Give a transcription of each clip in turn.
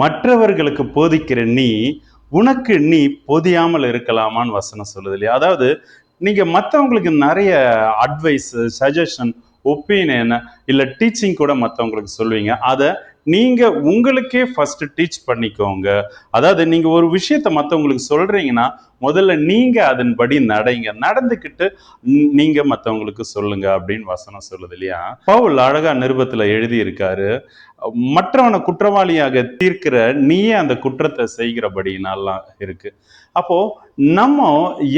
மற்றவர்களுக்கு போதிக்கிற நீ உனக்கு நீ போதியாமல் இருக்கலாமான்னு வசனம் சொல்லுது இல்லையா? அதாவது நீங்க மற்றவங்களுக்கு நிறைய அட்வைஸ், சஜஷன், ஒப்பீனியன் இல்ல டீச்சிங் கூட மற்றவங்களுக்கு சொல்லுவீங்க. அதை நீங்க உங்களுக்கே ஃபர்ஸ்ட் டீச் பண்ணிக்கோங்க. அதாவது நீங்க ஒரு விஷயத்த மற்றவங்களுக்கு சொல்றீங்கன்னா முதல்ல நீங்க அதன்படி நடைங்க, நடந்துக்கிட்டு நீங்க மற்றவங்களுக்கு சொல்லுங்க அப்படின்னு வசனம் சொல்லுது இல்லையா? பவுல் அழகா நிருபத்துல எழுதி இருக்காரு, மற்றவனை குற்றவாளியாக தீர்க்கிற நீயே அந்த குற்றத்தை செய்கிறபடினாலாம் இருக்கு. அப்போ நம்ம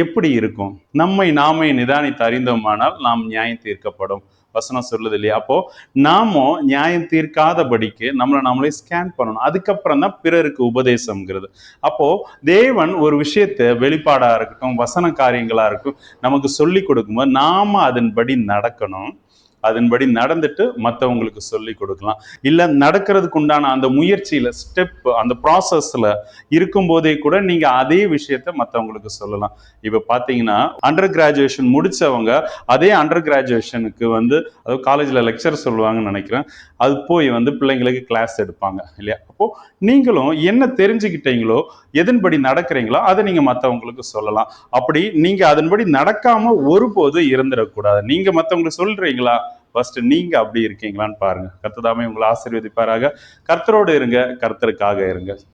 எப்படி இருக்கும்? நம்மை நாமே நிதானித்து அறிந்தோமானால் நாம் நியாயம் தீர்க்கப்படும் வசனம் சொல்லுது இல்லையா? அப்போ நாம நியாயம் தீர்க்காதபடிக்கு நம்மளை நாமளே ஸ்கேன் பண்ணணும். அதுக்கப்புறம் தான் பிறருக்கு உபதேசம்ங்கிறது. அப்போ தேவன் ஒரு விஷயத்தை வெளிப்பாடா இருக்கட்டும், வசன காரியங்களா இருக்கும், நமக்கு சொல்லி கொடுக்கும்போது நாம அதன்படி நடக்கணும். அதன்படி நடந்துட்டு மற்றவங்களுக்கு சொல்லி கொடுக்கலாம். இல்லை நடக்கிறதுக்கு உண்டான அந்த முயற்சியில் ஸ்டெப், அந்த ப்ராசஸில் இருக்கும்போதே கூட நீங்கள் அதே விஷயத்த மற்றவங்களுக்கு சொல்லலாம். இப்போ பார்த்தீங்கன்னா அண்டர் கிராஜுவேஷன் முடித்தவங்க அதே அண்டர் கிராஜுவேஷனுக்கு அதாவது காலேஜில் லெக்சர் சொல்லுவாங்கன்னு நினைக்கிறேன், அது போய் பிள்ளைங்களுக்கு கிளாஸ் எடுப்பாங்க இல்லையா? அப்போது நீங்களும் என்ன தெரிஞ்சுக்கிட்டீங்களோ, எதன்படி நடக்கிறீங்களோ அதை நீங்கள் மற்றவங்களுக்கு சொல்லலாம். அப்படி நீங்கள் அதன்படி நடக்காமல் ஒருபோது இருந்துடக்கூடாது. நீங்கள் மற்றவங்களுக்கு சொல்கிறீங்களா, ஃபர்ஸ்ட் நீங்க அப்படி இருக்கீங்களான்னு பாருங்க. கர்த்தர் தாமே உங்களை ஆசீர்வதிப்பாராக. கர்த்தரோடு இருங்க, கர்த்தருக்காக இருங்க.